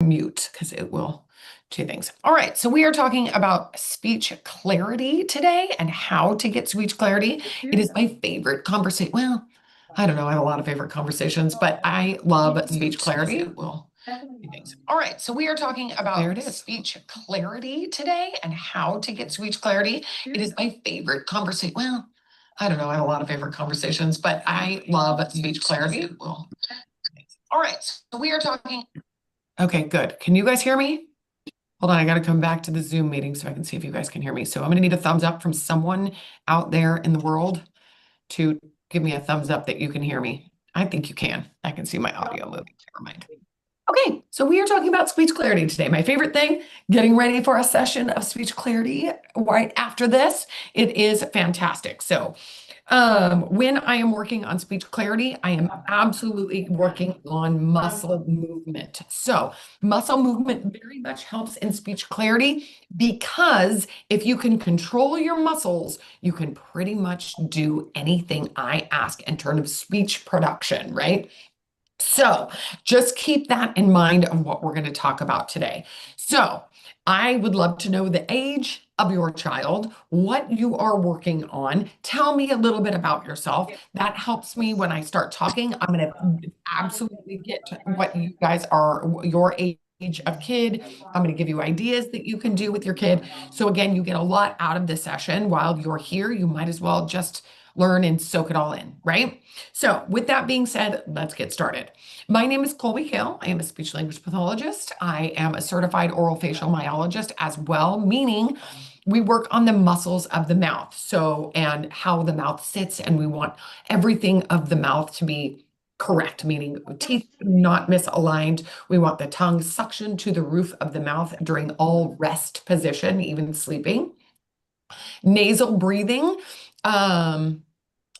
mute because it will do things. All right, so we are talking about speech clarity today and how to get speech clarity. It is my favorite conversation. Well, I don't know, I have a lot of favorite conversations, but I love speech clarity. Well, things. All right, so we are talking about speech clarity today and how to get speech clarity. It is my favorite conversation. Well, I don't know, I have a lot of favorite conversations, but I love speech clarity. Well, all right, so we are talking. Okay, good. Can you guys hear me? Hold on, I got to come back to the Zoom meeting so I can see if you guys can hear me. So I'm going to need a thumbs up from someone out there in the world to give me a thumbs up that you can hear me. I think you can. I can see my audio moving. Never mind. Okay, so we are talking about speech clarity today. My favorite thing, getting ready for a session of speech clarity right after this. It is fantastic. So when I am working on speech clarity, I am absolutely working on muscle movement. So muscle movement very much helps in speech clarity because if you can control your muscles, you can pretty much do anything I ask in terms of speech production, right? So just keep that in mind of what we're going to talk about today. So I would love to know the age of your child, what you are working on. Tell me a little bit about yourself. That helps me when I start talking. I'm going to absolutely get to what you guys are, your age of kid. I'm going to give you ideas that you can do with your kid. So again, you get a lot out of this session while you're here. You might as well just learn and soak it all in, right? So with that being said, let's get started. My name is Colby Hale. I am a speech language pathologist. I am a certified orofacial myologist as well, meaning we work on the muscles of the mouth. So, and how the mouth sits, and we want everything of the mouth to be correct, meaning teeth not misaligned. We want the tongue suctioned to the roof of the mouth during all rest position, even sleeping. Nasal breathing.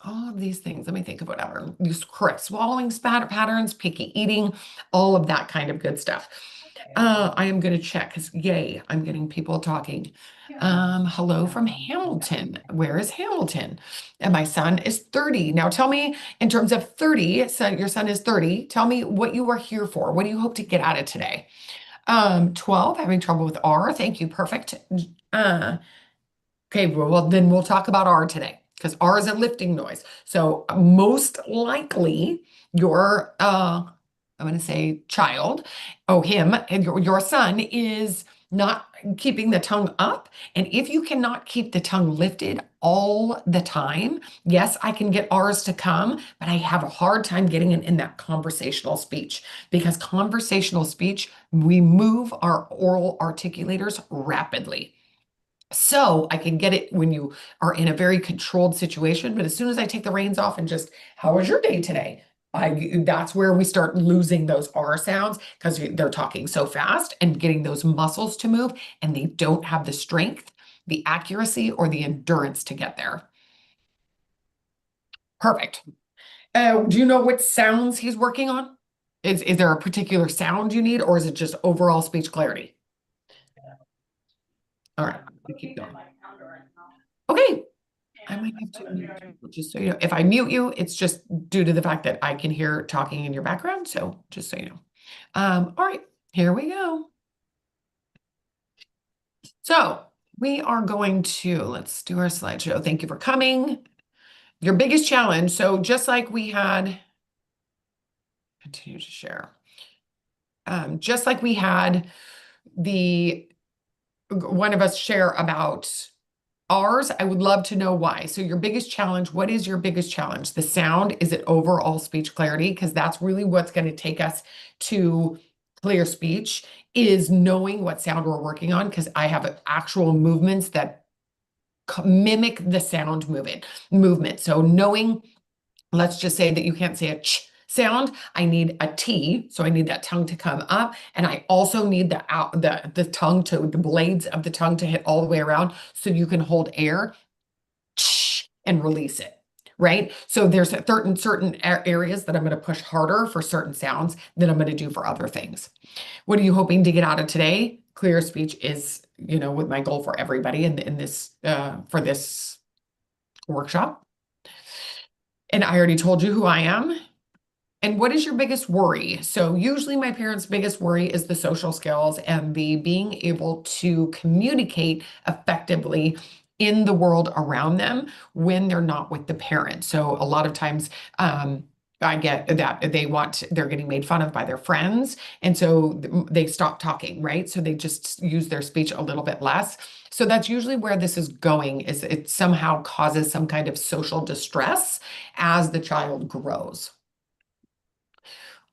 All of these things, let me think of whatever. Use correct swallowing patterns, picky eating, all of that kind of good stuff. I am going to check because, yay, I'm getting people talking. Hello from Hamilton. Where is Hamilton? And my son is 30. Now tell me, in terms of 30, so your son is 30. Tell me what you are here for. What do you hope to get out of today? 12, having trouble with R. Thank you. Perfect. Okay, well, then we'll talk about R today because R is a lifting noise. So most likely your I'm going to say child, oh him, and your son is not keeping the tongue up. And if you cannot keep the tongue lifted all the time, yes, I can get R's to come, but I have a hard time getting it in that conversational speech because conversational speech, we move our oral articulators rapidly. So I can get it when you are in a very controlled situation. But as soon as I take the reins off and just, how was your day today? That's where we start losing those R sounds because they're talking so fast and getting those muscles to move, and they don't have the strength, the accuracy, or the endurance to get there. Perfect. Do you know what sounds he's working on? Is there a particular sound you need, or is it just overall speech clarity? All right, we keep going. Okay, I might have to mute you, just so you know. If I mute you, it's just due to the fact that I can hear talking in your background. So just so you know. All right, here we go. So we are going to, let's do our slideshow. Thank you for coming. Your biggest challenge. So just like we had, continue to share. Just like we had one of us share about ours, I would love to know why. So your biggest challenge, what is your biggest challenge? The sound, is it overall speech clarity? Because that's really what's going to take us to clear speech, is knowing what sound we're working on, because I have actual movements that mimic the sound movement. So knowing, let's just say that you can't say a ch sound, I need a T, so I need that tongue to come up, and I also need the tongue to, the blades of the tongue to hit all the way around so you can hold air and release it, right? So there's certain areas that I'm going to push harder for certain sounds than I'm going to do for other things. What are you hoping to get out of today? Clear speech is, with my goal for everybody in this for this workshop. And I already told you who I am. And what is your biggest worry? So, usually, my parents' biggest worry is the social skills and the being able to communicate effectively in the world around them when they're not with the parent. So, a lot of times, I get that they're getting made fun of by their friends. And so they stop talking, right? So they just use their speech a little bit less. So that's usually where this is going, is it somehow causes some kind of social distress as the child grows.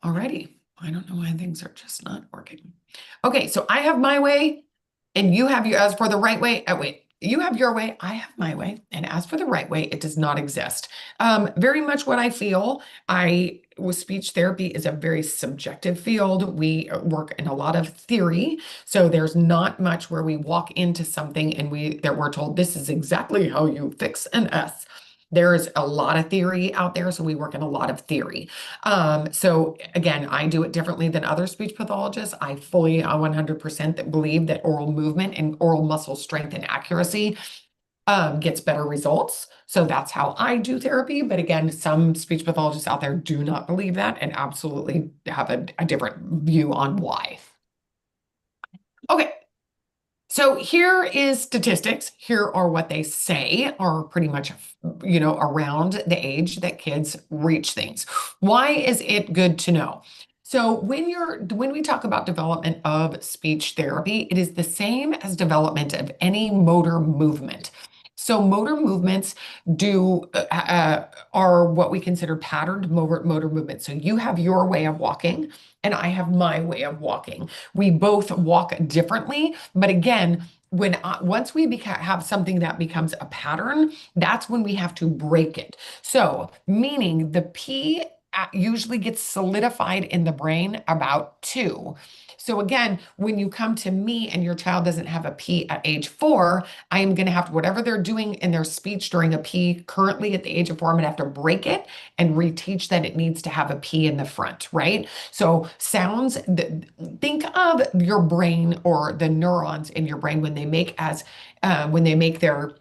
Alrighty. I don't know why things are just not working. Okay, so I have my way, and you have your, as for the right way, wait, you have your way, I have my way, and as for the right way, it does not exist. Very much what I feel. I with speech therapy is a very subjective field. We work in a lot of theory, so there's not much where we walk into something and we're told this is exactly how you fix an S. There's a lot of theory out there, so we work in a lot of theory. So again, I do it differently than other speech pathologists. I fully 100% believe that oral movement and oral muscle strength and accuracy gets better results. So that's how I do therapy. But again, some speech pathologists out there do not believe that and absolutely have a different view on why. Okay, so here is statistics. Here are what they say are pretty much, around the age that kids reach things. Why is it good to know? So when we talk about development of speech therapy, it is the same as development of any motor movement. So motor movements are what we consider patterned motor movements. So you have your way of walking, and I have my way of walking. We both walk differently, but again, once we have something that becomes a pattern, that's when we have to break it. So, meaning the P usually gets solidified in the brain about two. So again, when you come to me and your child doesn't have a P at age 4, I am going to have to, whatever they're doing in their speech during a P currently at the age of 4, I'm going to have to break it and reteach that it needs to have a P in the front, right? So sounds, think of your brain or the neurons in your brain when they make their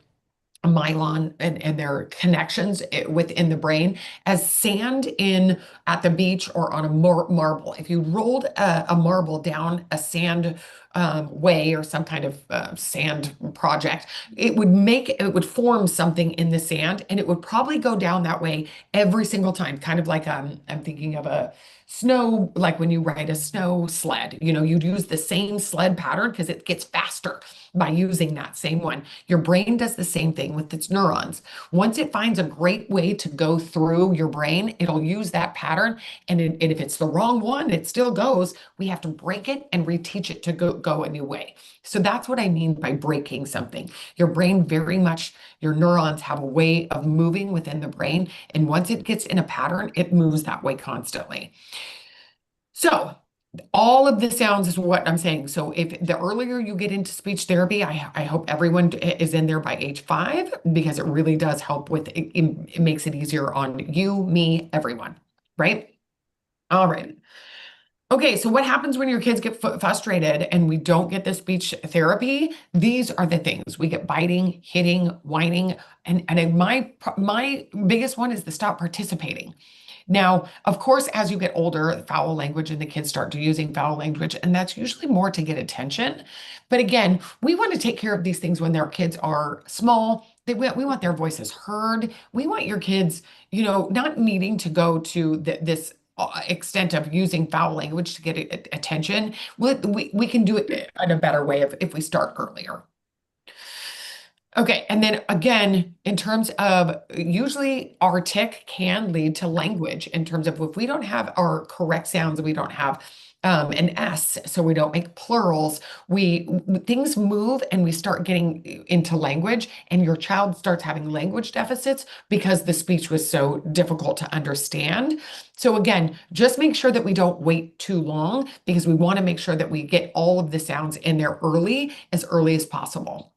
myelin and their connections within the brain as sand in at the beach or on a marble. If you rolled a marble down a sand way or some kind of sand project, it would form something in the sand, and it would probably go down that way every single time. Kind of like I'm thinking of a snow, like when you ride a snow sled, you'd use the same sled pattern because it gets faster by using that same one. Your brain does the same thing with its neurons. Once it finds a great way to go through your brain, it'll use that pattern. And if it's the wrong one, it still goes. We have to break it and reteach it to go a new way. So that's what I mean by breaking something. Your brain your neurons have a way of moving within the brain. And once it gets in a pattern, it moves that way constantly. So all of the sounds is what I'm saying. So if the earlier you get into speech therapy, I hope everyone is in there by age 5, because it really does help with it makes it easier on you, me, everyone, right? All right. Okay, so what happens when your kids get frustrated and we don't get the speech therapy? These are the things. We get biting, hitting, whining, and my biggest one is to stop participating. Now, of course, as you get older, foul language and the kids start to using foul language, and that's usually more to get attention. But again, we want to take care of these things when their kids are small. We want their voices heard. We want your kids, not needing to go to this extent of using foul language to get attention. We can do it in a better way if we start earlier. Okay, and then again, in terms of usually our tick can lead to language in terms of if we don't have our correct sounds, we don't have an S, so we don't make plurals, things move and we start getting into language, and your child starts having language deficits because the speech was so difficult to understand. So again, just make sure that we don't wait too long, because we want to make sure that we get all of the sounds in there as early as possible.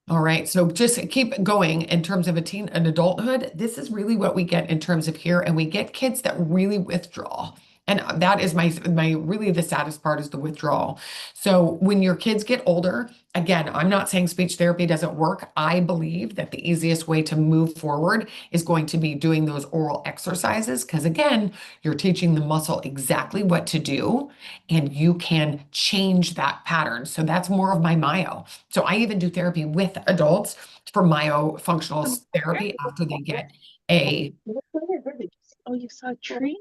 All right, so just keep going in terms of an adulthood. This is really what we get in terms of here, and we get kids that really withdraw. And that is my really the saddest part is the withdrawal. So when your kids get older, again, I'm not saying speech therapy doesn't work. I believe that the easiest way to move forward is going to be doing those oral exercises because again, you're teaching the muscle exactly what to do and you can change that pattern. So that's more of my myo. So I even do therapy with adults for myofunctional therapy after they get a Oh, you saw a tree?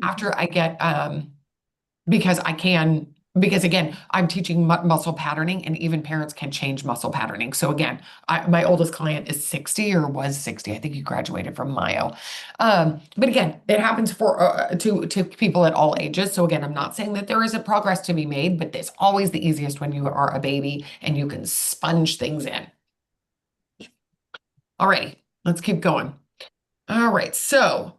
after I get because I can because again I'm teaching muscle patterning and even parents can change muscle patterning. So again, my oldest client is 60 or was 60. I think he graduated from Mayo. But again, it happens for to people at all ages. So again, I'm not saying that there isn't progress to be made, but it's always the easiest when you are a baby and you can sponge things in. All right, let's keep going. All right, so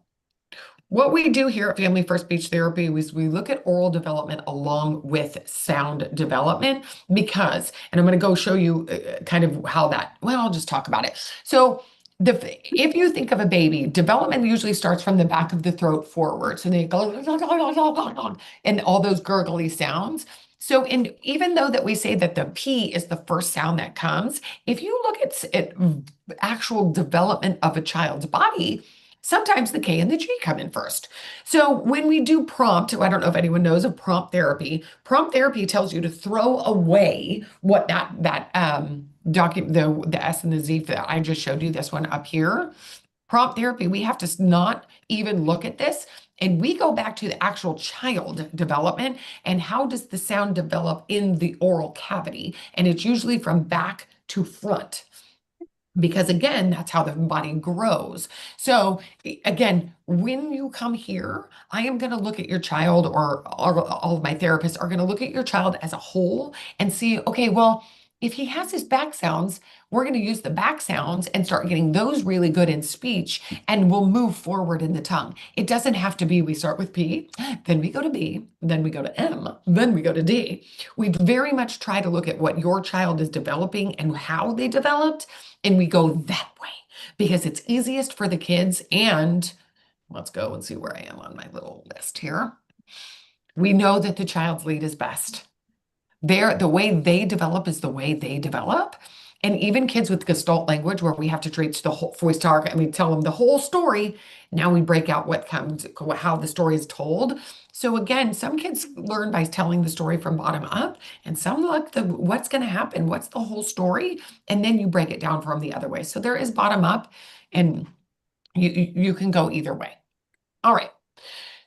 what we do here at Family First Speech Therapy is we look at oral development along with sound development because, and I'm going to go show you kind of how that, well, I'll just talk about it. So if you think of a baby, development usually starts from the back of the throat forward. So they go, and all those gurgly sounds. So even though that we say that the P is the first sound that comes, if you look at actual development of a child's body, sometimes the K and the G come in first. So when we do prompt, I don't know if anyone knows of prompt therapy. Prompt therapy tells you to throw away what that document the S and the Z that I just showed you, this one up here. Prompt therapy, we have to not even look at this. And we go back to the actual child development and how does the sound develop in the oral cavity? And it's usually from back to front because again, that's how the body grows. So again, when you come here, I am going to look at your child or all of my therapists are going to look at your child as a whole and see, okay, well, if he has his back sounds, we're going to use the back sounds and start getting those really good in speech and we'll move forward in the tongue. It doesn't have to be we start with P, then we go to B, then we go to M, then we go to D. We very much try to look at what your child is developing and how they developed and we go that way because it's easiest for the kids. And let's go and see where I am on my little list here. We know that the child's lead is best. The way they develop is the way they develop. And even kids with Gestalt language, where we have to treat the whole voice target and we tell them the whole story. Now we break out what comes, how the story is told. So again, some kids learn by telling the story from bottom up, and some like what's going to happen, what's the whole story, and then you break it down from the other way. So there is bottom up, and you can go either way. All right.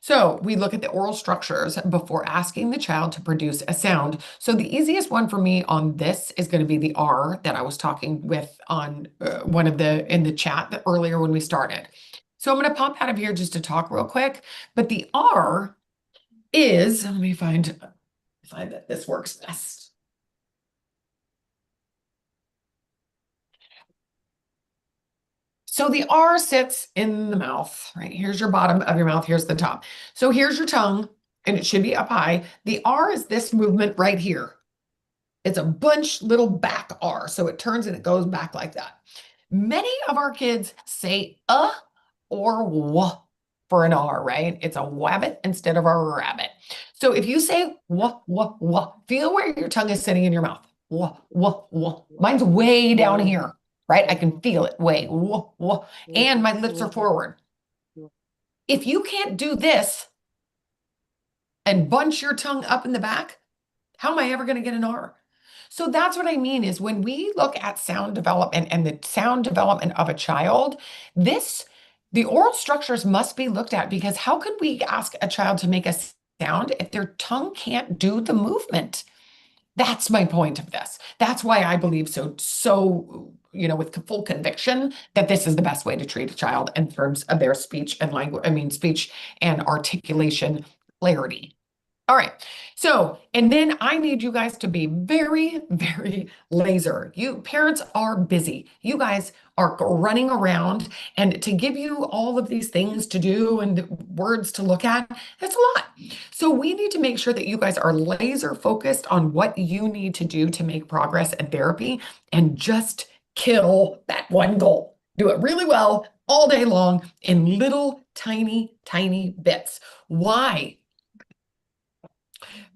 So we look at the oral structures before asking the child to produce a sound. So the easiest one for me on this is going to be the R that I was talking with on in the chat earlier when we started. So I'm going to pop out of here just to talk real quick. But the R is, let me find that this works best. So the R sits in the mouth, right? Here's your bottom of your mouth. Here's the top. So here's your tongue, and it should be up high. The R is this movement right here. It's a bunch little back R. So it turns and it goes back like that. Many of our kids say or w for an R, right? It's a wabbit instead of a rabbit. So if you say w, feel where your tongue is sitting in your mouth. W. Mine's way down here, right? I can feel it way, w, and my lips are forward. If you can't do this and bunch your tongue up in the back, how am I ever going to get an R? So that's what I mean is when we look at sound development and the sound development of a child, the oral structures must be looked at because how could we ask a child to make a sound if their tongue can't do the movement? That's my point of this. That's why I believe so, with full conviction that this is the best way to treat a child in terms of their speech and language, speech and articulation clarity. All right. So, and then I need you guys to be very, very laser. You parents are busy. You guys are running around and to give you all of these things to do and words to look at, that's a lot. So we need to make sure that you guys are laser focused on what you need to do to make progress in therapy and just kill that one goal. Do it really well all day long in little tiny, tiny bits. Why?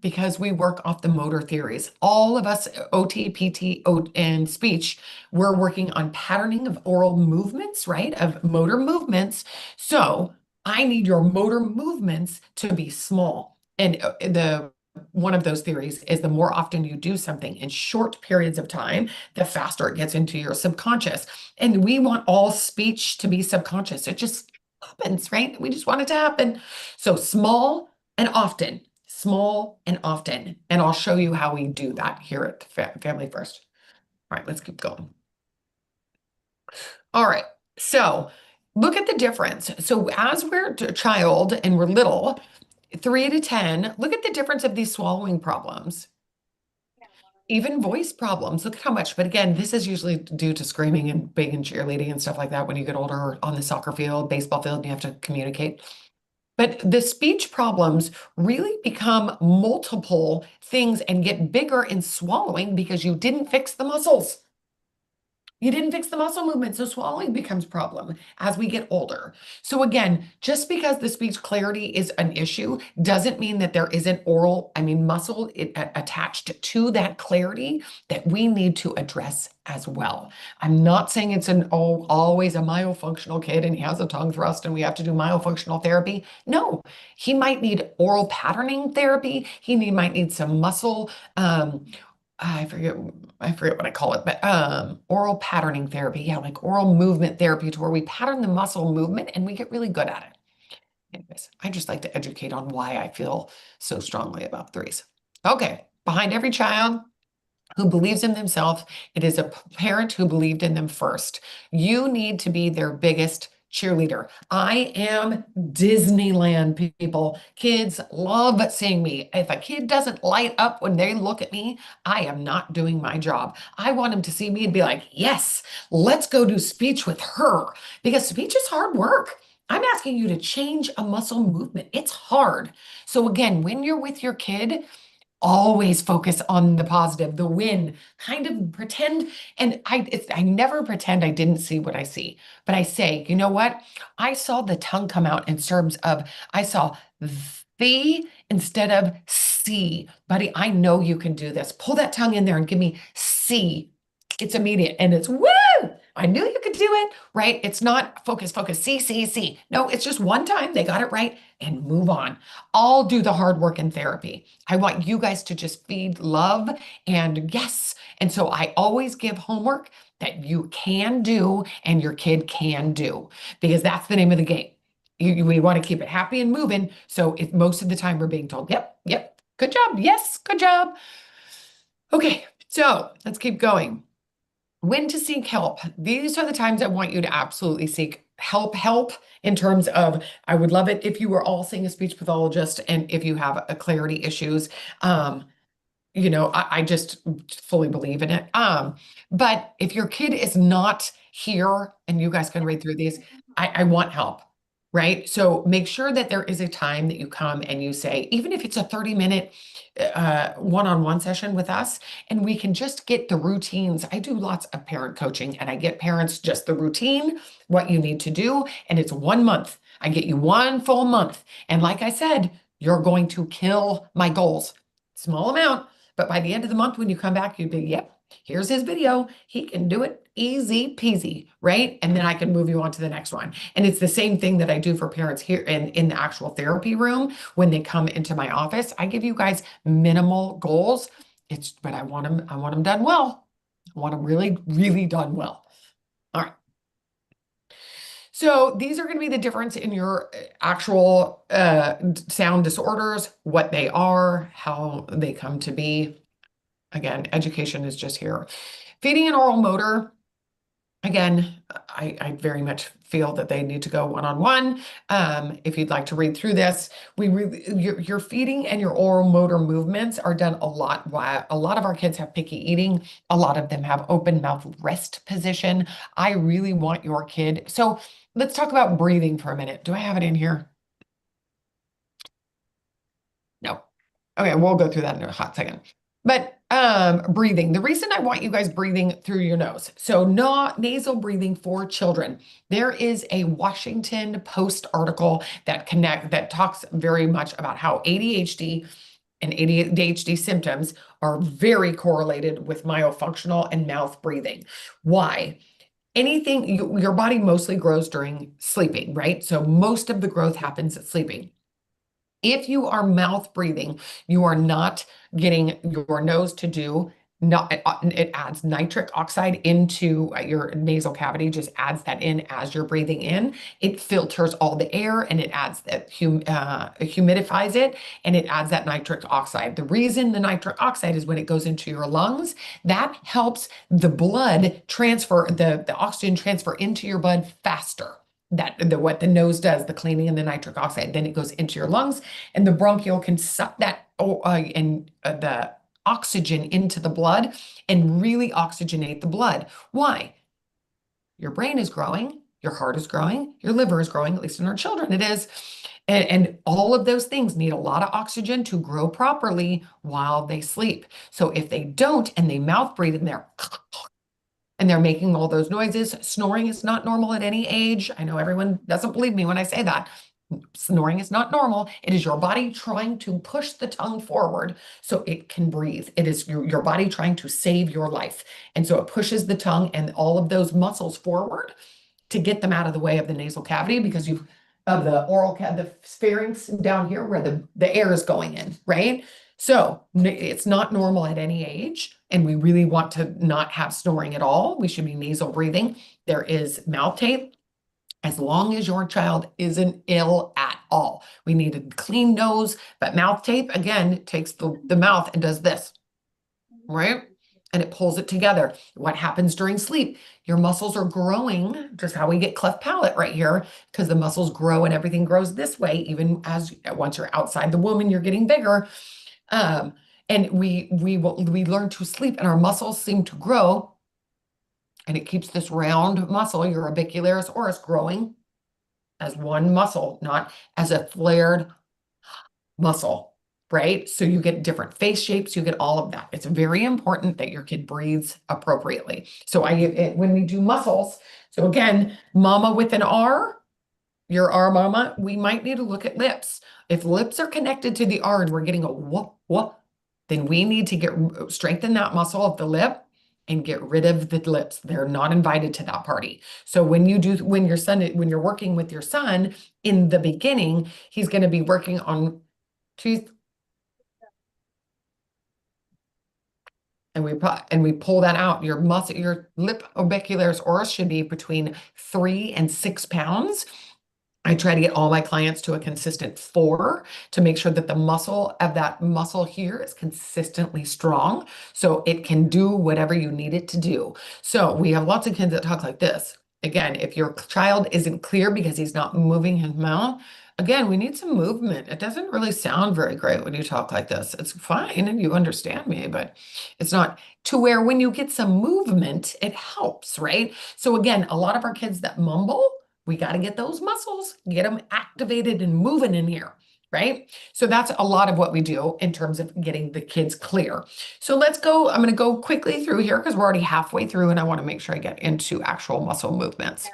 Because we work off the motor theories. All of us, OT, PT, and speech, we're working on patterning of oral movements, right? Of motor movements. So I need your motor movements to be small. And the one of those theories is the more often you do something in short periods of time, the faster it gets into your subconscious. And we want all speech to be subconscious. It just happens, right? We just want it to happen. So small and often, small and often. And I'll show you how we do that here at Family First. All right, let's keep going. All right, so look at the difference. So as we're a child and we're little, 3 to 10, look at the difference of these swallowing problems. Even voice problems, look at how much. But again, this is usually due to screaming and being and cheerleading and stuff like that when you get older on the soccer field, baseball field, and you have to communicate. But the speech problems really become multiple things and get bigger in swallowing because you didn't fix the muscles. You didn't fix the muscle movement, so swallowing becomes a problem as we get older. So again, just because the speech clarity is an issue doesn't mean that there isn't muscle attached to that clarity that we need to address as well. I'm not saying it's always a myofunctional kid and he has a tongue thrust and we have to do myofunctional therapy. No, he might need oral patterning therapy. Might need some muscle I forget what I call it, but oral patterning therapy. Yeah, like oral movement therapy to where we pattern the muscle movement and we get really good at it. Anyways, I just like to educate on why I feel so strongly about threes. Okay, behind every child who believes in themselves, it is a parent who believed in them first. You need to be their biggest cheerleader. I am Disneyland, people. Kids love seeing me. If a kid doesn't light up when they look at me, I am not doing my job. I want them to see me and be like, yes, let's go do speech with her because speech is hard work. I'm asking you to change a muscle movement. It's hard. So again, when you're with your kid, always focus on the positive, the win, kind of pretend. And I never pretend I didn't see what I see, but I say, you know what? I saw the tongue come out in terms of, I saw the instead of C. Buddy, I know you can do this. Pull that tongue in there and give me C. It's immediate and it's woo! I knew you could do it, right? It's not focus, focus, C, C, C. No, it's just one time they got it right and move on. I'll do the hard work in therapy. I want you guys to just feed love and yes. And so I always give homework that you can do and your kid can do because that's the name of the game. We want to keep it happy and moving. So if most of the time we're being told, yep, yep, good job. Yes, good job. Okay, so let's keep going. When to seek help. These are the times I want you to absolutely seek help in terms of, I would love it if you were all seeing a speech pathologist and if you have a clarity issues. I just fully believe in it. But if your kid is not here and you guys can read through these, I want help, right? So make sure that there is a time that you come and you say, even if it's a 30-minute one-on-one session with us, and we can just get the routines. I do lots of parent coaching and I get parents just the routine, what you need to do, and it's 1 month. I get you 1 full month. And like I said, you're going to kill my goals. Small amount, but by the end of the month, when you come back, you'd be, yep, here's his video. He can do it easy peasy, right? And then I can move you on to the next one. And it's the same thing that I do for parents here in the actual therapy room. When they come into my office, I give you guys minimal goals. But I want them done well. I want them really, really done well. All right. So these are going to be the difference in your actual sound disorders, what they are, how they come to be. Again, education is just here. Feeding and oral motor. Again, I very much feel that they need to go one-on-one. If you'd like to read through this, your feeding and your oral motor movements are done a lot. A lot of our kids have picky eating. A lot of them have open mouth rest position. I really want your kid. So let's talk about breathing for a minute. Do I have it in here? No. Okay, we'll go through that in a hot second. But breathing, the reason I want you guys breathing through your nose. So not nasal breathing for children. There is a Washington Post article that talks very much about how ADHD and ADHD symptoms are very correlated with myofunctional and mouth breathing. Why? Your body mostly grows during sleeping, right? So most of the growth happens at sleeping. If you are mouth breathing, you are not getting your nose to do not it adds nitric oxide into your nasal cavity, just adds that in as you're breathing in. It filters all the air and it adds that humidifies it and it adds that nitric oxide. The reason the nitric oxide is when it goes into your lungs, that helps the blood transfer, the oxygen transfer into your blood faster. What the nose does, the cleaning and the nitric oxide, then it goes into your lungs, and the bronchiole can suck that the oxygen into the blood and really oxygenate the blood. Why? Your brain is growing, your heart is growing, your liver is growing, at least in our children it is. And all of those things need a lot of oxygen to grow properly while they sleep. So if they don't and they mouth breathe and they're making all those noises, snoring is not normal at any age. I know everyone doesn't believe me when I say that. Snoring is not normal. It is your body trying to push the tongue forward so it can breathe. It is your body trying to save your life. And so it pushes the tongue and all of those muscles forward to get them out of the way of the nasal cavity because you've of the the pharynx down here where the air is going in, right? So it's not normal at any age, and we really want to not have snoring at all. We should be nasal breathing. There is mouth tape as long as your child isn't ill at all. We need a clean nose, but mouth tape, again, takes the mouth and does this, right? And it pulls it together. What happens during sleep? Your muscles are growing, just how we get cleft palate right here, because the muscles grow and everything grows this way, even as once you're outside the womb and you're getting bigger. And we learn to sleep and our muscles seem to grow, and it keeps this round muscle, your orbicularis oris, growing as one muscle, not as a flared muscle, right? So you get different face shapes, you get all of that. It's very important that your kid breathes appropriately. So when we do muscles, so again, mama with an R, your R mama, we might need to look at lips. If lips are connected to the R and we're getting a whoop, then we need to strengthen that muscle of the lip and get rid of the lips. They're not invited to that party. So when you're working with your son in the beginning, he's going to be working on teeth. And we pull that out. Your lip orbicularis oris should be between 3 and 6 pounds. I try to get all my clients to a consistent 4 to make sure that the muscle of that muscle here is consistently strong so it can do whatever you need it to do. So we have lots of kids that talk like this. Again, if your child isn't clear because he's not moving his mouth, again, we need some movement. It doesn't really sound very great when you talk like this. It's fine and you understand me, but it's not to where when you get some movement, it helps, right? So again, a lot of our kids that mumble, we got to get those muscles, get them activated and moving in here, right? So that's a lot of what we do in terms of getting the kids clear. So let's go. I'm going to go quickly through here because we're already halfway through and I want to make sure I get into actual muscle movements.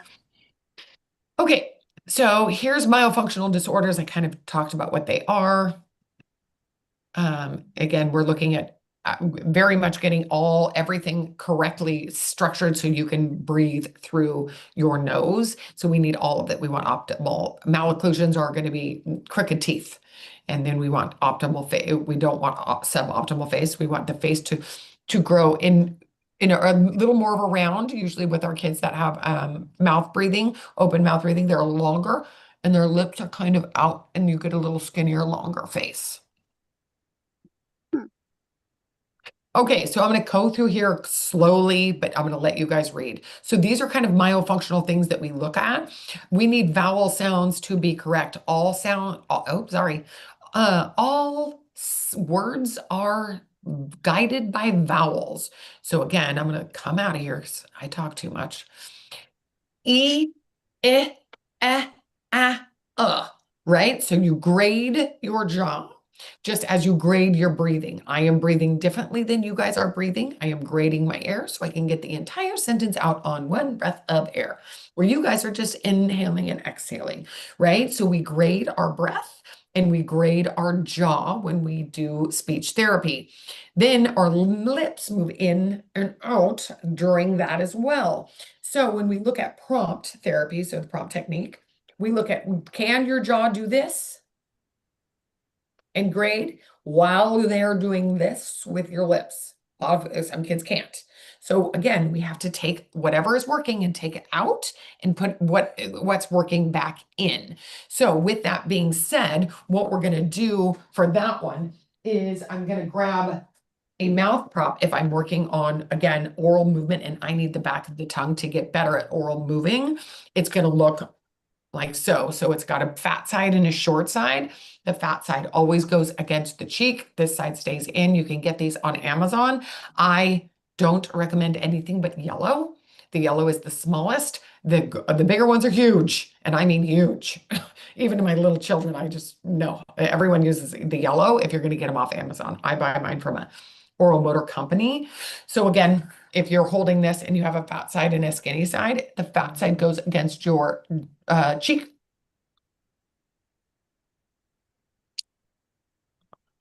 Okay, so here's myofunctional disorders. I kind of talked about what they are. Again, we're looking at very much getting everything correctly structured so you can breathe through your nose. So we need all of it. We want optimal. Malocclusions are going to be crooked teeth. And then we want optimal face. We don't want suboptimal face. We want the face to grow in a little more of a round, usually with our kids that have open mouth breathing, they're longer and their lips are kind of out and you get a little skinnier, longer face. Okay, so I'm going to go through here slowly, but I'm going to let you guys read. So these are kind of myofunctional things that we look at. We need vowel sounds to be correct. All words are guided by vowels. So again, I'm going to come out of here because I talk too much. E, I, right? So you grade your jaw. Just as you grade your breathing, I am breathing differently than you guys are breathing. I am grading my air so I can get the entire sentence out on one breath of air, where you guys are just inhaling and exhaling, right? So we grade our breath and we grade our jaw when we do speech therapy. Then our lips move in and out during that as well. So when we look at prompt therapy, so the prompt technique, we look at, can your jaw do this and grade while they're doing this with your lips? Some kids can't. So again, we have to take whatever is working and take it out and put what's working back in. So with that being said, what we're going to do for that one is I'm going to grab a mouth prop if I'm working on, again, oral movement and I need the back of the tongue to get better at oral moving. It's going to look like so. So it's got a fat side and a short side. The fat side always goes against the cheek. This side stays in. You can get these on Amazon. I don't recommend anything but yellow. The yellow is the smallest. The bigger ones are huge, and I mean huge. Even to my little children, I just no. Everyone uses the yellow if you're going to get them off Amazon. I buy mine from a oral motor company. So again, if you're holding this and you have a fat side and a skinny side, the fat side goes against your cheek.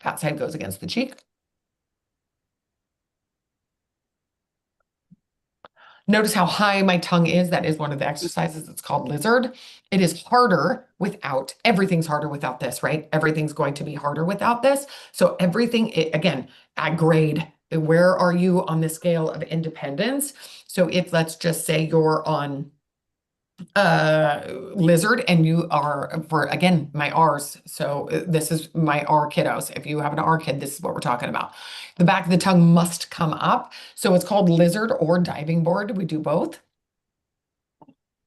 Fat side goes against the cheek. Notice how high my tongue is. That is one of the exercises. It's called lizard. It is harder without, everything's harder without this, right? Everything's going to be harder without this. So everything, again, at grade, where are you on the scale of independence? So if let's just say you're on lizard and you are for again my R's, so this is my R kiddos. If you have an R kid, this is what we're talking about. The back of the tongue must come up, so it's called lizard or diving board. We do both.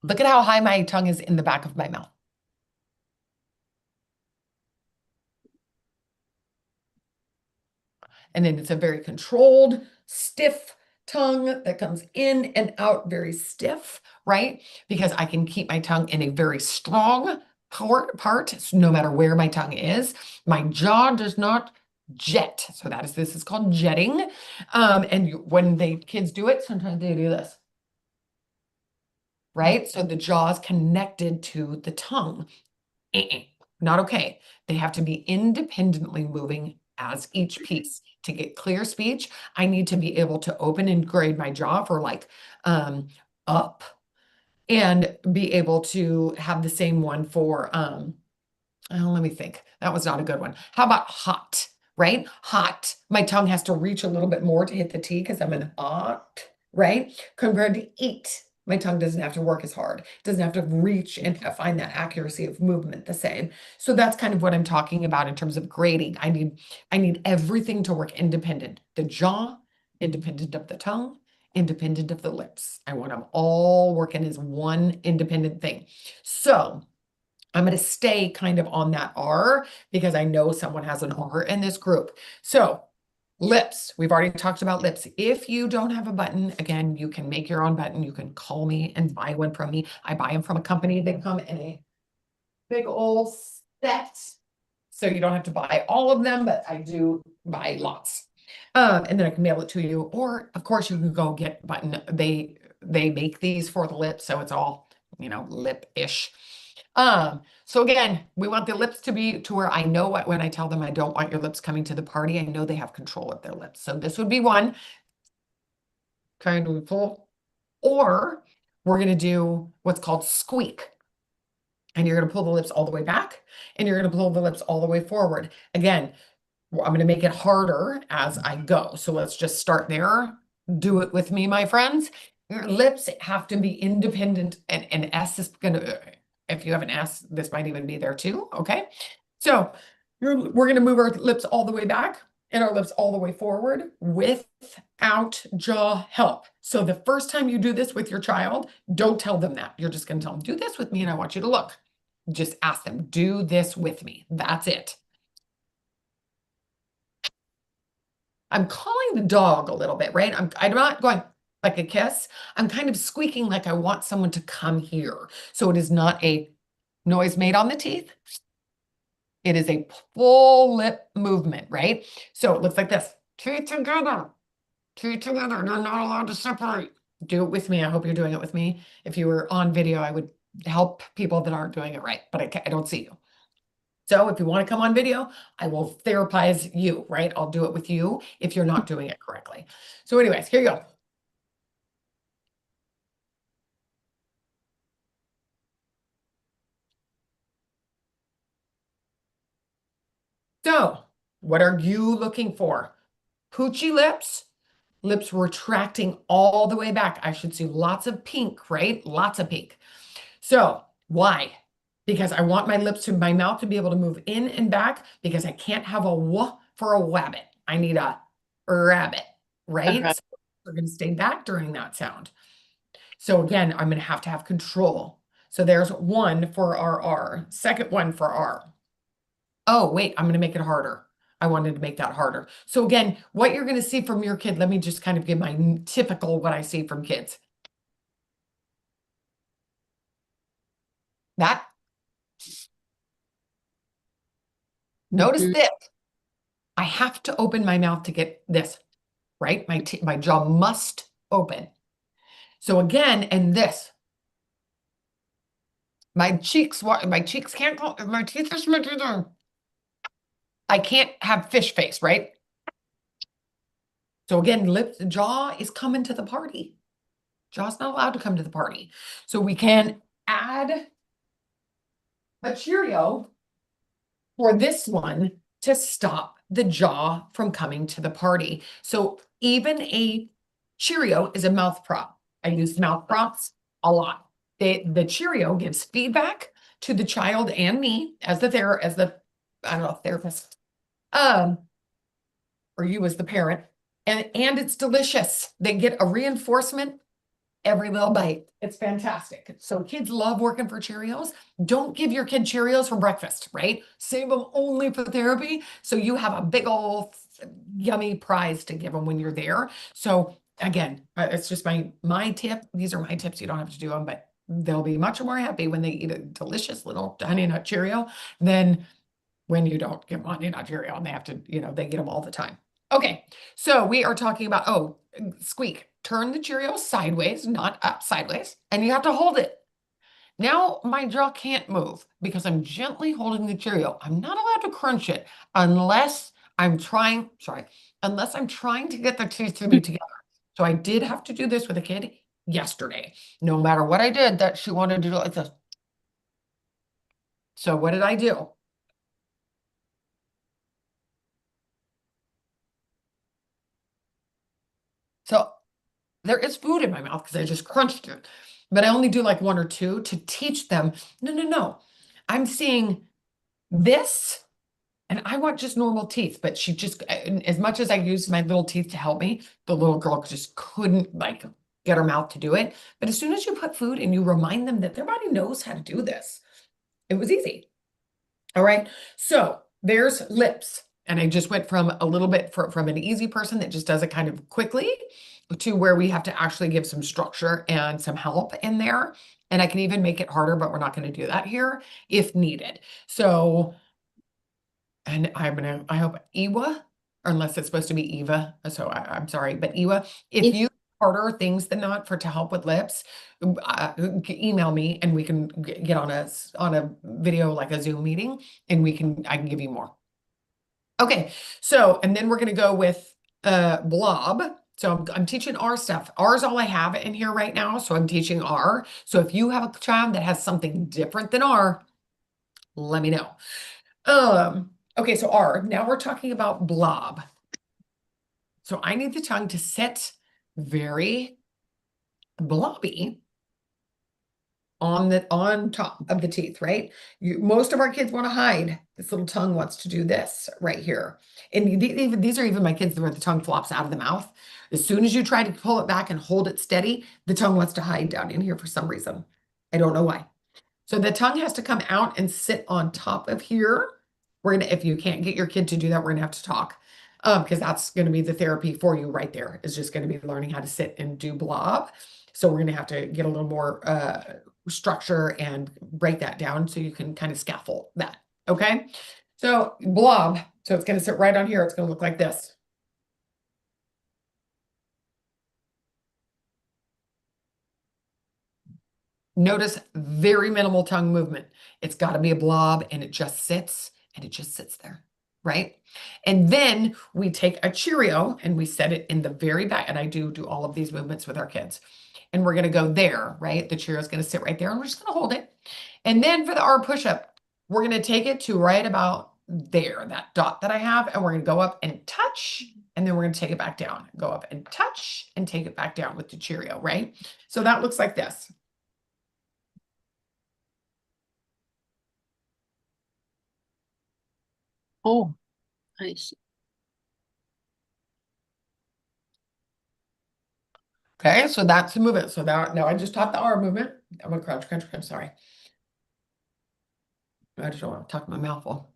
Look at how high my tongue is in the back of my mouth. And then it's a very controlled, stiff tongue that comes in and out very stiff, right? Because I can keep my tongue in a very strong part, so no matter where my tongue is. My jaw does not jet. So this is called jetting. And when kids do it, sometimes they do this, right? So the jaw is connected to the tongue. Not okay. They have to be independently moving as each piece. To get clear speech, I need to be able to open and grade my jaw for like up and be able to have the same one for oh, let me think. That was not a good one. How about hot, right? Hot. My tongue has to reach a little bit more to hit the T because I'm an hot, right? Compared to eat. My tongue doesn't have to work as hard. It doesn't have to reach and find that accuracy of movement the same. So that's kind of what I'm talking about in terms of grading. I need everything to work independent. The jaw, independent of the tongue, independent of the lips. I want them all working as one independent thing. So I'm going to stay kind of on that R because I know someone has an R in this group. So lips, we've already talked about lips. If you don't have a button, again, you can make your own button. You can call me and buy one from me. I buy them from a company. They come in a big old set. So you don't have to buy all of them, but I do buy lots. And then I can mail it to you. Or of course you can go get button. They make these for the lips. So it's all, lip-ish. So again, we want the lips to be to where I know when I tell them I don't want your lips coming to the party, I know they have control of their lips. So this would be one kind of pull, or we're going to do what's called squeak. And you're going to pull the lips all the way back and you're going to pull the lips all the way forward. Again, I'm going to make it harder as I go. So let's just start there. Do it with me, my friends. Your lips have to be independent, and S is going to, if you have an S, this might even be there too. Okay. So we're going to move our lips all the way back and our lips all the way forward without jaw help. So the first time you do this with your child, don't tell them that. You're just going to tell them, do this with me and I want you to look. Just ask them, do this with me. That's it. I'm calling the dog a little bit, right? I'm not going like a kiss. I'm kind of squeaking like I want someone to come here. So it is not a noise made on the teeth. It is a full lip movement, right? So it looks like this. Teeth together. Teeth together. They're not allowed to separate. Do it with me. I hope you're doing it with me. If you were on video, I would help people that aren't doing it right, but I don't see you. So if you want to come on video, I will therapize you, right? I'll do it with you if you're not doing it correctly. So anyways, here you go. So what are you looking for? Poochy lips, lips retracting all the way back. I should see lots of pink, right? Lots of pink. So why? Because I want my lips to my mouth to be able to move in and back because I can't have a w for a wabbit. I need a rabbit, right? Uh-huh. So we're going to stay back during that sound. So again, I'm going to have control. So there's one for our R, second one for R. Oh, wait, I'm going to make it harder. I wanted to make that harder. So again, what you're going to see from your kid, let me just kind of give my typical what I see from kids. That. Notice Mhm. this. I have to open my mouth to get this, right? My jaw must open. So again, and this. My cheeks can't go, my teeth are, I can't have fish face, right? So again, jaw is coming to the party. Jaw's not allowed to come to the party. So we can add a Cheerio for this one to stop the jaw from coming to the party. So even a Cheerio is a mouth prop. I use mouth props a lot. The Cheerio gives feedback to the child and me as the I don't know, therapist, um, or you as the parent, and it's delicious. They get a reinforcement every little bite. It's fantastic. So kids love working for Cheerios. Don't give your kid Cheerios for breakfast, right? Save them only for therapy. So you have a big old yummy prize to give them when you're there. So again, it's just my tip. These are my tips. You don't have to do them, but they'll be much more happy when they eat a delicious little Honey Nut Cheerio than when you don't give them Honey Nut Cheerio and they have to, they get them all the time. Okay, so we are talking about, squeak. Turn the Cheerio sideways, not up, sideways, and you have to hold it. Now my jaw can't move because I'm gently holding the Cheerio. I'm not allowed to crunch it unless unless I'm trying to get the teeth to be together. So I did have to do this with a kid yesterday. No matter what I did, that she wanted to do it like this. So what did I do? So there is food in my mouth because I just crunched it. But I only do like one or two to teach them, no, no, no. I'm seeing this and I want just normal teeth. But she just, as much as I used my little teeth to help me, the little girl just couldn't like get her mouth to do it. But as soon as you put food and you remind them that their body knows how to do this, it was easy. All right. So there's lips. And I just went from a little bit from an easy person that just does it kind of quickly to where we have to actually give some structure and some help in there. And I can even make it harder, but we're not going to do that here if needed. So, and I hope Iwa, unless it's supposed to be Eva. So I'm sorry, but Iwa, if If you harder things than that to help with lips, email me and we can get on a video like a Zoom meeting and I can give you more. Okay, so and then we're gonna go with blob. So I'm teaching R stuff. R is all I have in here right now, so I'm teaching R. So if you have a child that has something different than R, let me know. Okay, so R. Now we're talking about blob. So I need the tongue to sit very blobby on top of the teeth, right? Most of our kids want to hide. This little tongue wants to do this right here. And these are even my kids where the tongue flops out of the mouth. As soon as you try to pull it back and hold it steady, the tongue wants to hide down in here for some reason. I don't know why. So the tongue has to come out and sit on top of here. If you can't get your kid to do that, we're gonna have to talk. Because that's gonna be the therapy for you right there, is just gonna be learning how to sit and do blob. So we're gonna have to get a little more structure and break that down so you can kind of scaffold that. Okay. So blob. So it's going to sit right on here. It's going to look like this. Notice very minimal tongue movement. It's got to be a blob and it just sits there, right? And then we take a Cheerio and we set it in the very back. And I do all of these movements with our kids. And we're going to go there, right? The Cheerio is going to sit right there and we're just going to hold it. And then for the R push-up, we're going to take it to right about there, that dot that I have, and we're going to go up and touch, and then we're going to take it back down. Go up and touch and take it back down with the Cheerio, right? So that looks like this. Oh, I see. Okay, so that's the movement. So now I just taught the R movement. I'm gonna crunch, crunch, crunch. Sorry. I just don't want to talk my mouth full.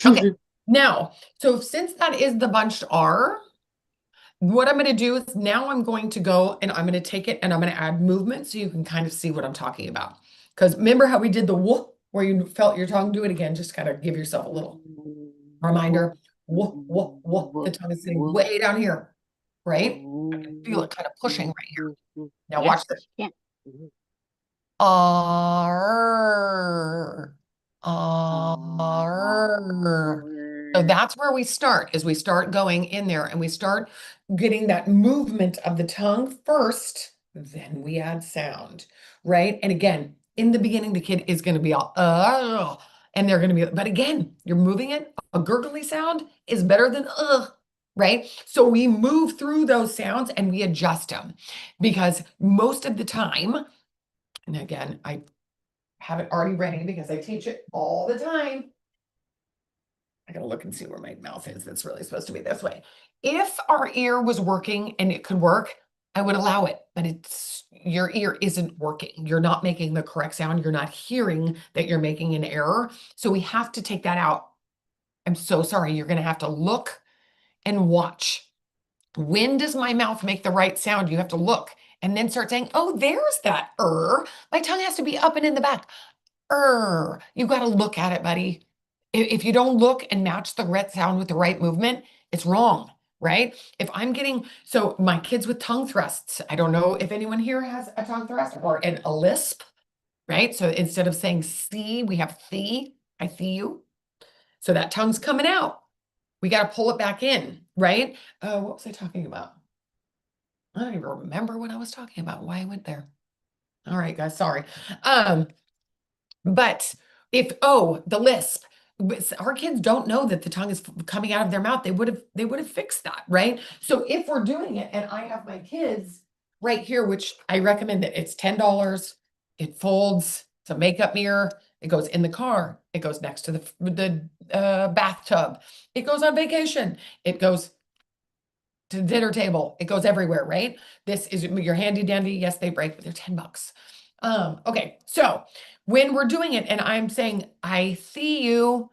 Okay, now, so since that is the bunched R, what I'm going to do is now I'm going to go and I'm going to take it and I'm going to add movement so you can kind of see what I'm talking about. Because remember how we did the whoop where you felt your tongue? Do it again. Just kind of give yourself a little reminder. Whoop, whoop, whoop. The tongue is sitting way down here, right? I can feel it kind of pushing right here. Now watch this. Yeah. R, R. So that's where we start, is we start going in there and we start getting that movement of the tongue first, then we add sound, right? And again, in the beginning, the kid is going to be all, and they're going to be, but again, you're moving it. A gurgly sound is better than, right? So we move through those sounds and we adjust them because most of the time, and again, I have it already ready because I teach it all the time. I gotta look and see where my mouth is. That's really supposed to be this way. If our ear was working and it could work, I would allow it, but your ear isn't working. You're not making the correct sound. You're not hearing that you're making an error. So we have to take that out. I'm so sorry. You're gonna have to look and watch. When does my mouth make the right sound? You have to look and then start saying, oh, there's that My tongue has to be up and in the back. You got to look at it, buddy. If you don't look and match the right sound with the right movement, it's wrong, right? If I'm getting, so my kids with tongue thrusts, I don't know if anyone here has a tongue thrust or a lisp, right? So instead of saying see, we have thee, I see you. So that tongue's coming out. We got to pull it back in, right? What was I talking about? I don't even remember what I was talking about, why I went there. All right, guys, sorry. But if, the lisp, our kids don't know that the tongue is coming out of their mouth. They would have fixed that, right? So if we're doing it and I have my kids right here, which I recommend that it's $10, it folds, it's a makeup mirror, it goes in the car, it goes next to the bathtub, it goes on vacation, it goes to the dinner table, it goes everywhere, right? This is your handy dandy. Yes, they break, but they're $10. Okay, so when we're doing it and I'm saying, I see you,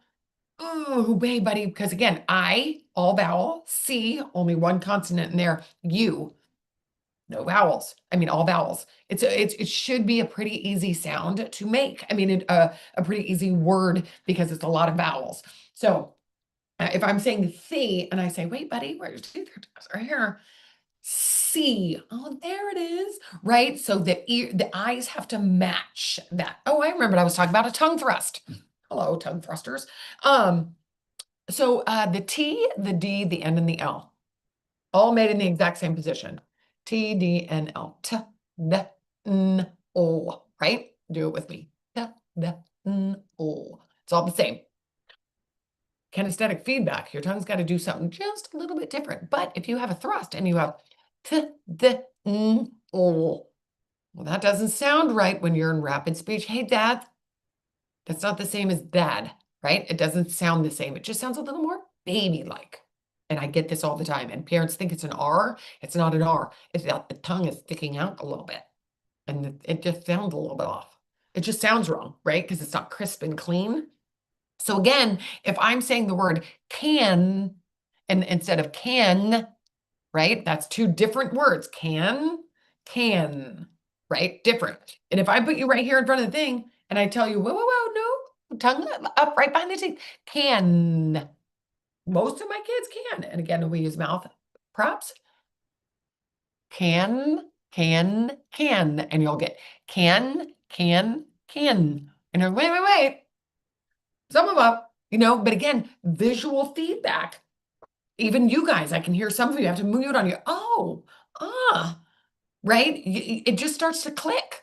ooh, hey, buddy, because again, I, all vowel, see, only one consonant in there, you, no vowels. I mean, all vowels. It should be a pretty easy sound to make. I mean, a pretty easy word because it's a lot of vowels. So if I'm saying see and I say, wait, buddy, where's your teeth? Right here. See, oh, there it is, right? So the eyes have to match that. Oh, I remembered I was talking about a tongue thrust. Hello, tongue thrusters. So the T, the D, the N, and the L, all made in the exact same position. T, D, N, L, T, D, N, O, right? Do it with me. T, D, N, O. It's all the same. Kinesthetic feedback, your tongue's got to do something just a little bit different. But if you have a thrust and you have T, D, N, O, well, that doesn't sound right when you're in rapid speech. Hey, Dad, that's not the same as dad, right? It doesn't sound the same. It just sounds a little more baby-like. And I get this all the time. And parents think it's an R. It's not an R. It's that the tongue is sticking out a little bit. And it just sounds a little bit off. It just sounds wrong, right? Because it's not crisp and clean. So again, if I'm saying the word can, and instead of can, right? That's two different words. Can, right? Different. And if I put you right here in front of the thing and I tell you, whoa, no, tongue up right behind the teeth. Can. Most of my kids can. And again, we use mouth props. Can. And you'll get can. And you're, wait. Some of them, but again, visual feedback. Even you guys, I can hear some of you have to mute on you. Oh, right? It just starts to click.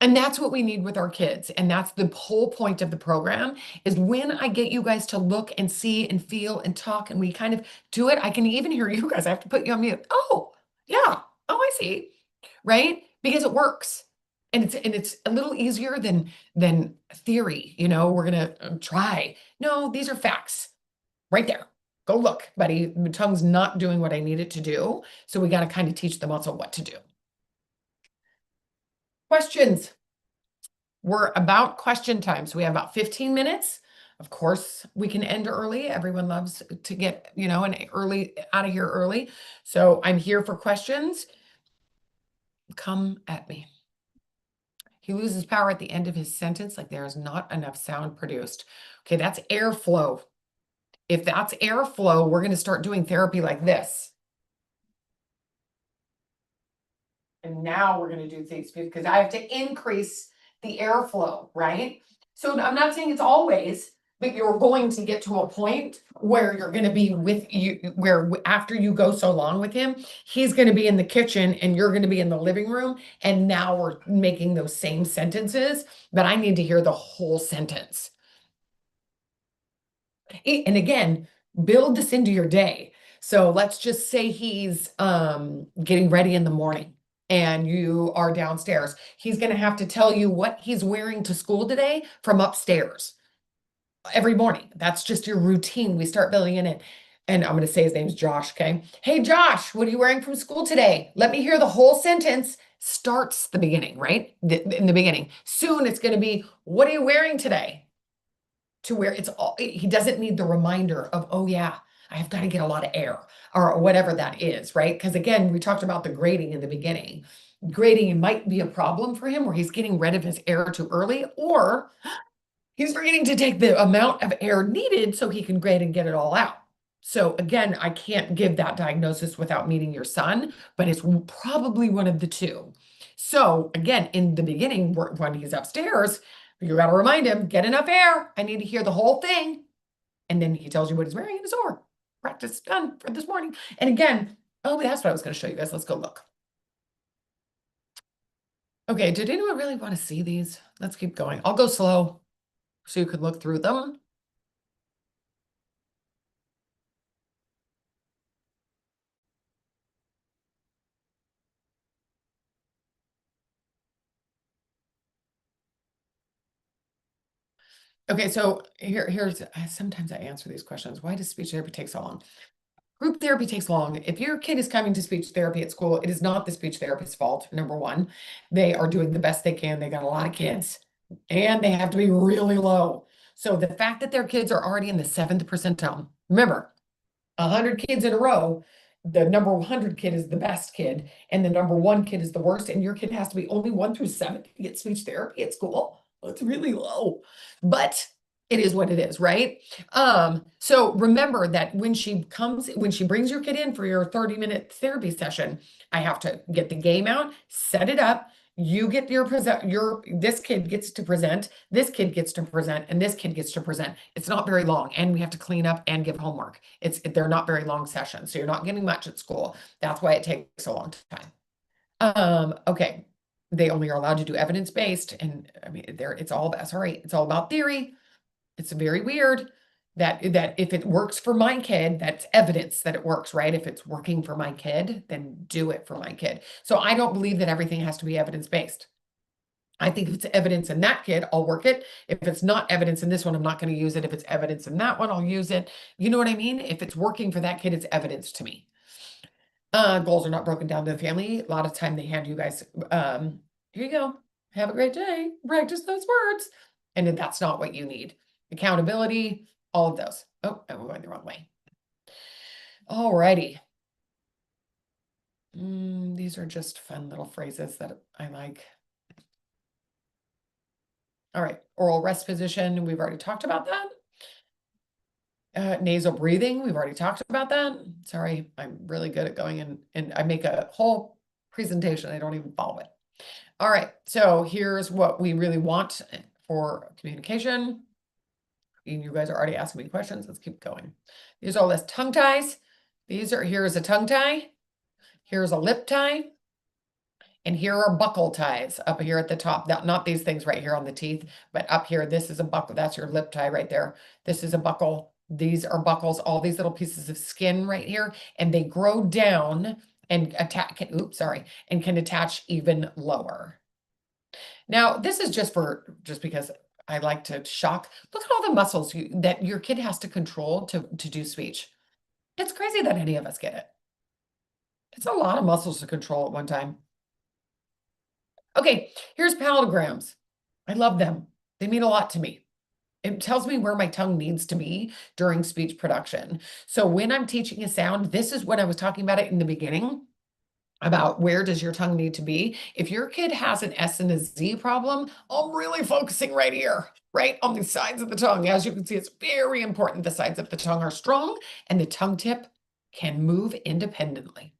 And that's what we need with our kids. And that's the whole point of the program is when I get you guys to look and see and feel and talk and we kind of do it, I can even hear you guys. I have to put you on mute. Oh, yeah. Oh, I see. Right? Because it works. And it's a little easier than theory. We're gonna try. No, these are facts. Right there. Go look, buddy. The tongue's not doing what I need it to do. So we got to kind of teach the muscle what to do. Questions. We're about question time. So we have about 15 minutes. Of course, we can end early. Everyone loves to get, an early out of here early. So I'm here for questions. Come at me. He loses power at the end of his sentence, like there is not enough sound produced. Okay, that's airflow. If that's airflow, we're going to start doing therapy like this. And now we're going to do things because I have to increase the airflow, right? So I'm not saying it's always, but you're going to get to a point where you're going to be with you, where after you go so long with him, he's going to be in the kitchen and you're going to be in the living room. And now we're making those same sentences, but I need to hear the whole sentence. And again, build this into your day. So let's just say he's getting ready in the morning and you are downstairs. He's going to have to tell you what he's wearing to school today from upstairs every morning. That's just your routine. We start building in it. And I'm going to say his name's Josh, okay? Hey, Josh, what are you wearing from school today? Let me hear the whole sentence. Starts the beginning, right? In the beginning. Soon it's going to be, what are you wearing today? To where it's all, he doesn't need the reminder of, oh yeah, I have got to get a lot of air or whatever that is, right? Because again, we talked about the grading in the beginning. Grading might be a problem for him where he's getting rid of his air too early, or he's forgetting to take the amount of air needed so he can grade and get it all out. So again, I can't give that diagnosis without meeting your son, but it's probably one of the two. So again, in the beginning, when he's upstairs, you got to remind him, get enough air. I need to hear the whole thing. And then he tells you what he's wearing in his oar. Practice done for this morning. And again, oh, that's what I was going to show you guys. Let's go look. Okay, did anyone really want to see these? Let's keep going. I'll go slow so you can look through them. Okay, so here's sometimes I answer these questions. Why does speech therapy take so long? Group therapy takes long. If your kid is coming to speech therapy at school, it is not the speech therapist's fault. Number one, they are doing the best they can. They got a lot of kids and they have to be really low. So the fact that their kids are already in the 7th percentile, remember, 100 kids in a row, the number 100 kid is the best kid and the number 1 kid is the worst. And your kid has to be only 1 through 7 to get speech therapy at school. Well, it's really low, but it is what it is, right? So remember that when she brings your kid in for your 30-minute therapy session, I have to get the game out, set it up. You get this kid gets to present, this kid gets to present, and this kid gets to present. It's not very long, and we have to clean up and give homework. They're not very long sessions, so you're not getting much at school. That's why it takes a long time. Okay. They only are allowed to do evidence-based, and I mean, it's all about theory. It's very weird that if it works for my kid, that's evidence that it works, right? If it's working for my kid, then do it for my kid. So I don't believe that everything has to be evidence-based. I think if it's evidence in that kid, I'll work it. If it's not evidence in this one, I'm not going to use it. If it's evidence in that one, I'll use it. You know what I mean? If it's working for that kid, it's evidence to me. Goals are not broken down to the family. A lot of time they hand you guys, here you go. Have a great day. Practice those words. And then that's not what you need. Accountability, all of those. Oh, I'm going the wrong way. All righty. These are just fun little phrases that I like. All right, oral rest position, we've already talked about that. Nasal breathing, we've already talked about that. Sorry, I'm really good at going and I make a whole presentation, I don't even follow it. All right, so here's what we really want for communication. And you guys are already asking me questions. Let's keep going. These are all list tongue ties. Here's a tongue tie. Here's a lip tie. And here are buckle ties up here at the top. Not these things right here on the teeth, but up here, this is a buckle. That's your lip tie right there. This is a buckle. These are buckles, all these little pieces of skin right here, and they grow down and and can attach even lower. Now, this is just because I like to shock. Look at all the muscles that your kid has to control to do speech. It's crazy that any of us get it. It's a lot of muscles to control at one time. Okay, here's palatograms. I love them. They mean a lot to me. It tells me where my tongue needs to be during speech production. So when I'm teaching a sound, this is what I was talking about it in the beginning about where does your tongue need to be. If your kid has an S and a Z problem, I'm really focusing right here, right on the sides of the tongue. As you can see, it's very important the sides of the tongue are strong and the tongue tip can move independently.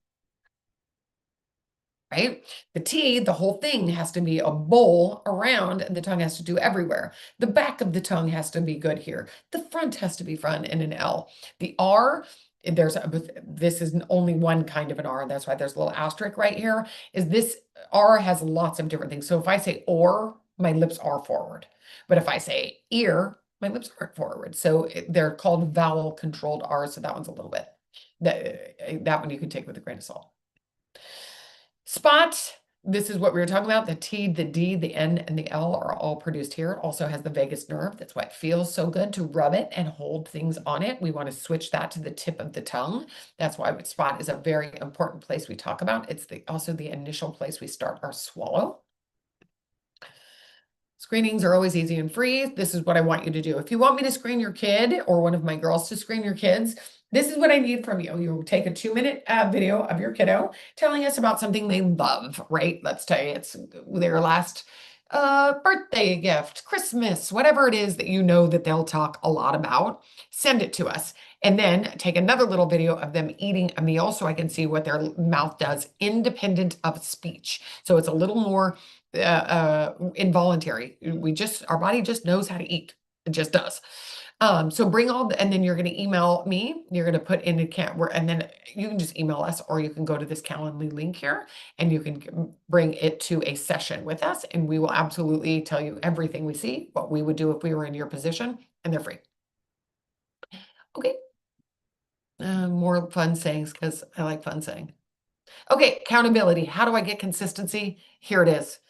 Right? The T, the whole thing has to be a bowl around and the tongue has to do everywhere. The back of the tongue has to be good here. The front has to be front and an L. The R, this is only one kind of an R. That's why there's a little asterisk right here, is this R has lots of different things. So if I say or, my lips are forward. But if I say ear, my lips aren't forward. So they're called vowel controlled R's. So that one's a little bit, that one you can take with a grain of salt. Spot, this is what we were talking about. The T, the D, the N, and the L are all produced here. It also has the vagus nerve. That's why it feels so good to rub it and hold things on it. We want to switch that to the tip of the tongue. That's why spot is a very important place we talk about. It's also the initial place we start our swallow. Screenings are always easy and free. This is what I want you to do. If you want me to screen your kid or one of my girls to screen your kids, this is what I need from you. You'll take a 2-minute video of your kiddo telling us about something they love, right? Let's say it's their last birthday gift, Christmas, whatever it is that you know that they'll talk a lot about. Send it to us. And then take another little video of them eating a meal so I can see what their mouth does independent of speech. So it's a little more involuntary. Our body just knows how to eat. It just does. So bring and then you're going to email me. You're going to put in and then you can just email us, or you can go to this Calendly link here and you can bring it to a session with us, and we will absolutely tell you everything we see, what we would do if we were in your position, and they're free. Okay. More fun sayings because I like fun saying. Okay, accountability. How do I get consistency? Here it is.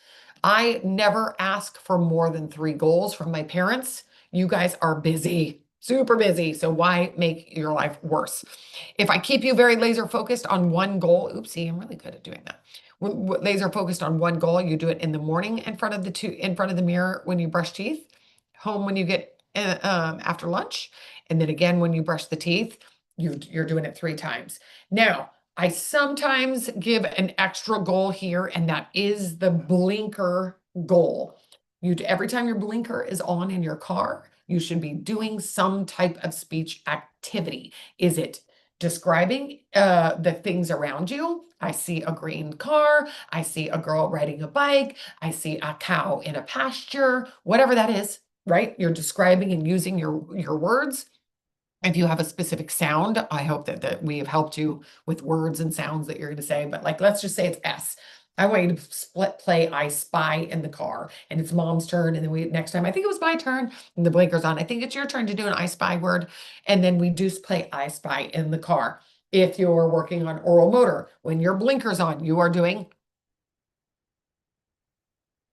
I never ask for more than 3 goals from my parents. You guys are busy, super busy. So why make your life worse? If I keep you very laser focused on one goal, oopsie, I'm really good at doing that. Laser focused on one goal, you do it in the morning in front of the mirror when you brush teeth, home when you get after lunch, and then again when you brush the teeth. You're doing it 3 times. Now, I sometimes give an extra goal here, and that is the blinker goal. Every time your blinker is on in your car, you should be doing some type of speech activity. Is it describing the things around you? I see a green car. I see a girl riding a bike. I see a cow in a pasture, whatever that is, right? You're describing and using your words. If you have a specific sound, I hope that we have helped you with words and sounds that you're going to say. But like, let's just say it's S. I want you to play I Spy in the car, and it's mom's turn. And then next time, I think it was my turn, and the blinker's on. I think it's your turn to do an I Spy word. And then we do play I Spy in the car. If you're working on oral motor, when your blinker's on, you are doing.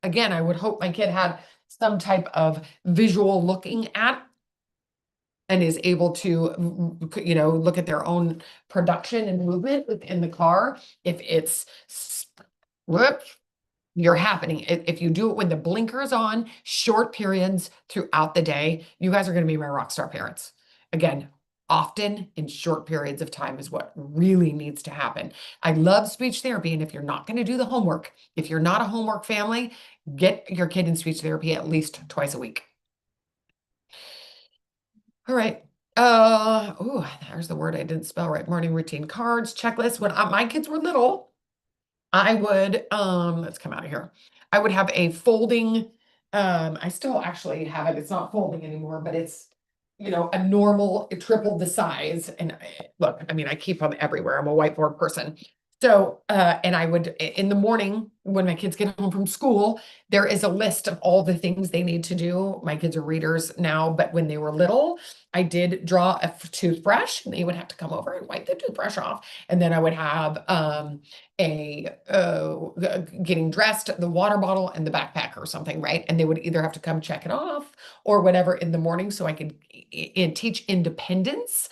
Again, I would hope my kid had some type of visual looking at and is able to, look at their own production and movement within the car. If it's, you're happening. If you do it when the blinker is on, short periods throughout the day, you guys are going to be my rock star parents. Again, often in short periods of time is what really needs to happen. I love speech therapy. And if you're not going to do the homework, if you're not a homework family, get your kid in speech therapy at least twice a week. All right. Oh, there's the word I didn't spell right. Morning routine cards, checklist. When my kids were little, I would, let's come out of here. I would have a folding, I still actually have it. It's not folding anymore, but it's, a normal, it tripled the size. And look, I mean, I keep them everywhere. I'm a whiteboard person. So, and I would, in the morning, when my kids get home from school, there is a list of all the things they need to do. My kids are readers now, but when they were little, I did draw a toothbrush, and they would have to come over and wipe the toothbrush off. And then I would have, getting dressed, the water bottle and the backpack or something, right? And they would either have to come check it off or whatever in the morning, so I could teach independence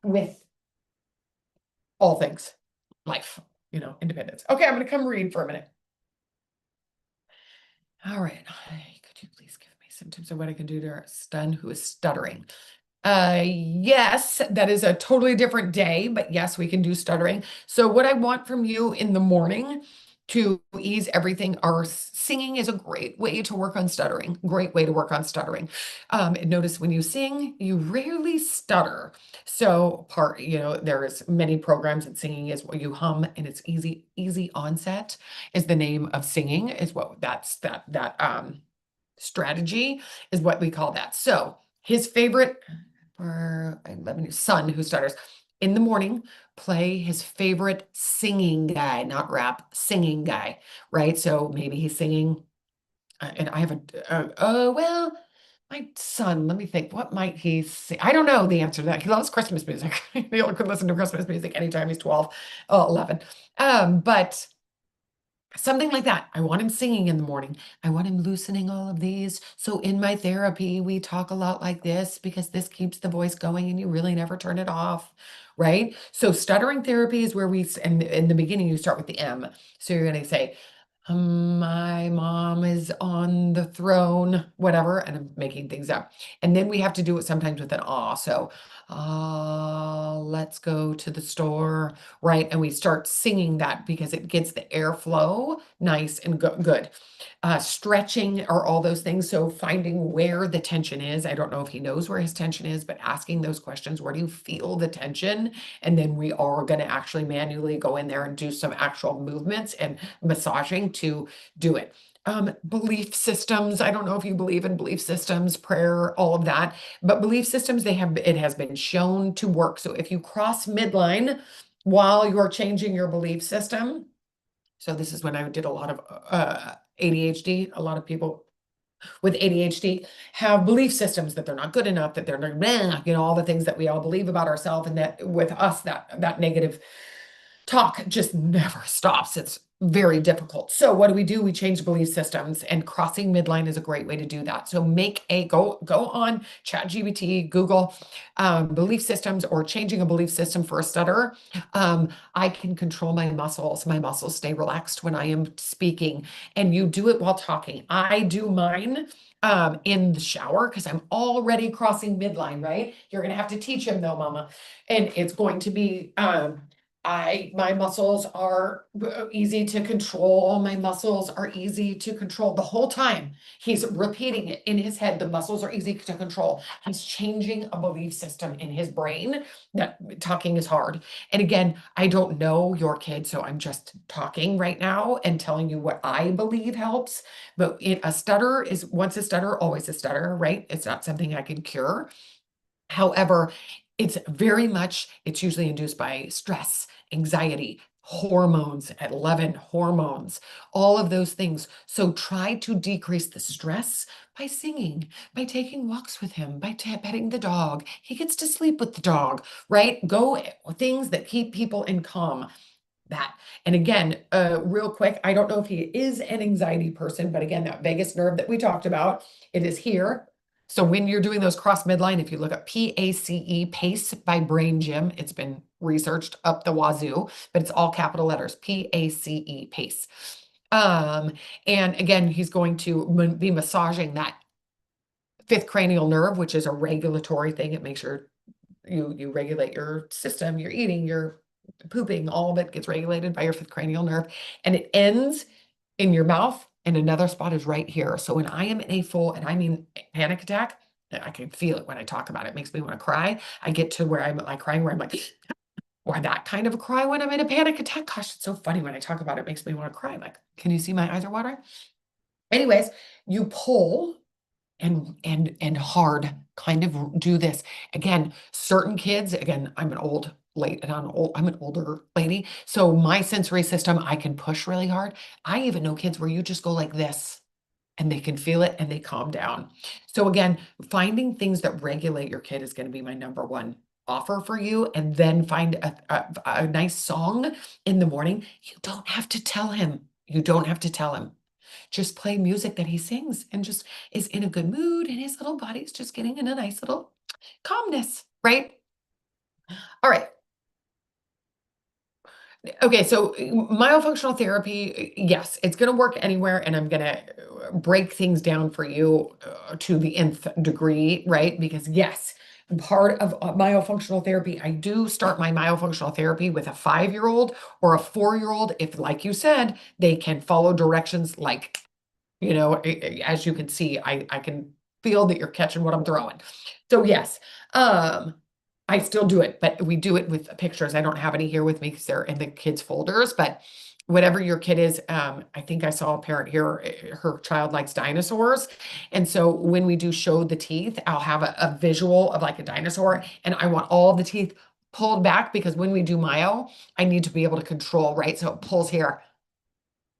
with all things life, independence. Okay, I'm going to come read for a minute. All right. Could you please give me some tips on what I can do to Stun who is stuttering? Yes, that is a totally different day, but yes, we can do stuttering. So what I want from you in the morning to ease everything, our singing is a great way to work on stuttering. Great way to work on stuttering. Notice when you sing, you rarely stutter. So there's many programs that singing is what you hum, and it's easy onset is the name of singing, is what that strategy is what we call that. So his favorite for 11 son who stutters in the morning, play his favorite singing guy, not rap, singing guy, right? So maybe he's singing, and I have well, my son, let me think, what might he sing? I don't know the answer to that. He loves Christmas music. He could listen to Christmas music anytime he's 12, 11. But something like that. I want him singing in the morning. I want him loosening all of these. So in my therapy, we talk a lot like this because this keeps the voice going and you really never turn it off, right? So stuttering therapy is where and in the beginning, you start with the M. So you're going to say, my mom is on the throne, whatever, and I'm making things up. And then we have to do it sometimes with an ah. So, let's go to the store, right? And we start singing that because it gets the airflow nice and good. Stretching are all those things. So finding where the tension is. I don't know if he knows where his tension is, but asking those questions, where do you feel the tension? And then we are going to actually manually go in there and do some actual movements and massaging to do it. Belief systems. I don't know if you believe in belief systems, prayer, all of that, but belief systems, it has been shown to work. So if you cross midline while you're changing your belief system, so this is when I did a lot of ADHD. A lot of people with ADHD have belief systems that they're not good enough, that they're not, all the things that we all believe about ourselves, and that with us, that negative talk just never stops. It's very difficult. So what do? We change belief systems, and crossing midline is a great way to do that. So go on ChatGPT, Google belief systems, or changing a belief system for a stutterer. I can control my muscles. My muscles stay relaxed when I am speaking, and you do it while talking. I do mine in the shower because I'm already crossing midline, right? You're going to have to teach him though, mama. And it's going to be, my muscles are easy to control. My muscles are easy to control the whole time. He's repeating it in his head. The muscles are easy to control. He's changing a belief system in his brain that talking is hard. And again, I don't know your kid, so I'm just talking right now and telling you what I believe helps. But a stutter is once a stutter, always a stutter, right? It's not something I can cure. However, it's usually induced by stress, anxiety, hormones at 11, hormones, all of those things. So try to decrease the stress by singing, by taking walks with him, by petting the dog. He gets to sleep with the dog, right? Go things that keep people in calm. That. And again, real quick, I don't know if he is an anxiety person, but again, that vagus nerve that we talked about, it is here. So when you're doing those cross midline, if you look up PACE, PACE by Brain Gym, it's been researched up the wazoo, but it's all capital letters, PACE, PACE. And again, he's going to be massaging that fifth cranial nerve, which is a regulatory thing. It makes your you regulate your system, your eating, your pooping, all of it gets regulated by your fifth cranial nerve, and it ends in your mouth, and another spot is right here. So when I am in a full, and I mean panic attack, I can feel it when I talk about it. It makes me want to cry. I get to where I'm like crying, where I'm like, or that kind of a cry when I'm in a panic attack. Gosh, it's so funny when I talk about it, it makes me want to cry. Like, can you see my eyes are watering? Anyways, you pull and hard kind of do this. Again, certain kids, again, I'm an older lady. So my sensory system, I can push really hard. I even know kids where you just go like this and they can feel it and they calm down. So again, finding things that regulate your kid is going to be my number one offer for you. And then find a nice song in the morning. You don't have to tell him. You don't have to tell him. Just play music that he sings and just is in a good mood and his little body's just getting in a nice little calmness, right? All right. Okay, so myofunctional therapy, yes, it's going to work anywhere, and I'm going to break things down for you to the nth degree, right? Because yes, part of myofunctional therapy, I do start my myofunctional therapy with a 5-year-old or a 4-year-old, if, like you said, they can follow directions like, as you can see, I can feel that you're catching what I'm throwing. So yes, I still do it, but we do it with pictures. I don't have any here with me because they're in the kids' folders, but whatever your kid is, I think I saw a parent here, her child likes dinosaurs. And so when we do show the teeth, I'll have a visual of like a dinosaur, and I want all the teeth pulled back because when we do myo, I need to be able to control, right? So it pulls here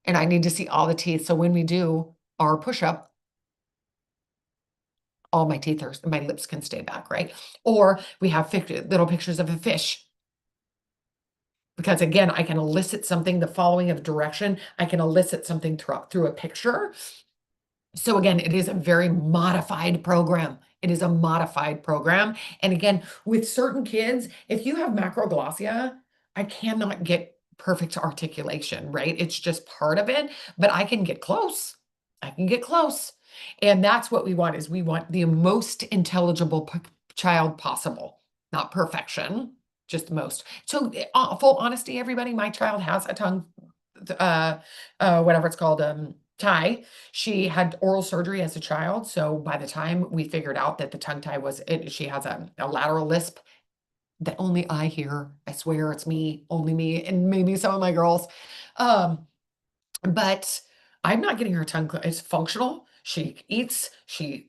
and I need to see all the teeth. So when we do our push-up, all my teeth are, my lips can stay back, right? Or we have little pictures of a fish. Because again, I can elicit something, the following of direction, I can elicit something through a picture. So again, it is a very modified program. It is a modified program. And again, with certain kids, if you have macroglossia, I cannot get perfect articulation, right? It's just part of it, but I can get close. I can get close. And that's what we want, is we want the most intelligible child possible, not perfection, just most. So full honesty, everybody, my child has a tongue, whatever it's called, tie. She had oral surgery as a child. So by the time we figured out that the tongue tie was it, she has a lateral lisp that only I hear. I swear it's me, only me, and maybe some of my girls. But I'm not getting her tongue, it's functional. She eats,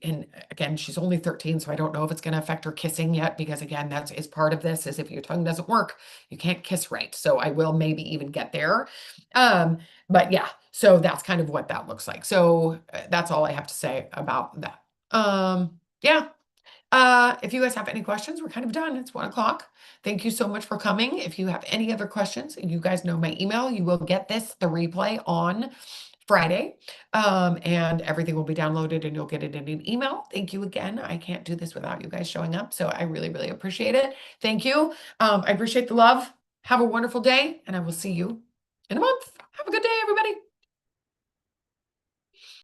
and again, she's only 13, so I don't know if it's going to affect her kissing yet, because again, that's is part of this, is if your tongue doesn't work, you can't kiss right. So I will maybe even get there. But yeah, so that's kind of what that looks like. So that's all I have to say about that. Yeah. If you guys have any questions, we're kind of done. It's 1 o'clock. Thank you so much for coming. If you have any other questions, you guys know my email. You will get the replay on Friday, and everything will be downloaded and you'll get it in an email. Thank you again. I can't do this without you guys showing up, so I really, really appreciate it. Thank you. I appreciate the love. Have a wonderful day, and I will see you in a month. Have a good day, everybody.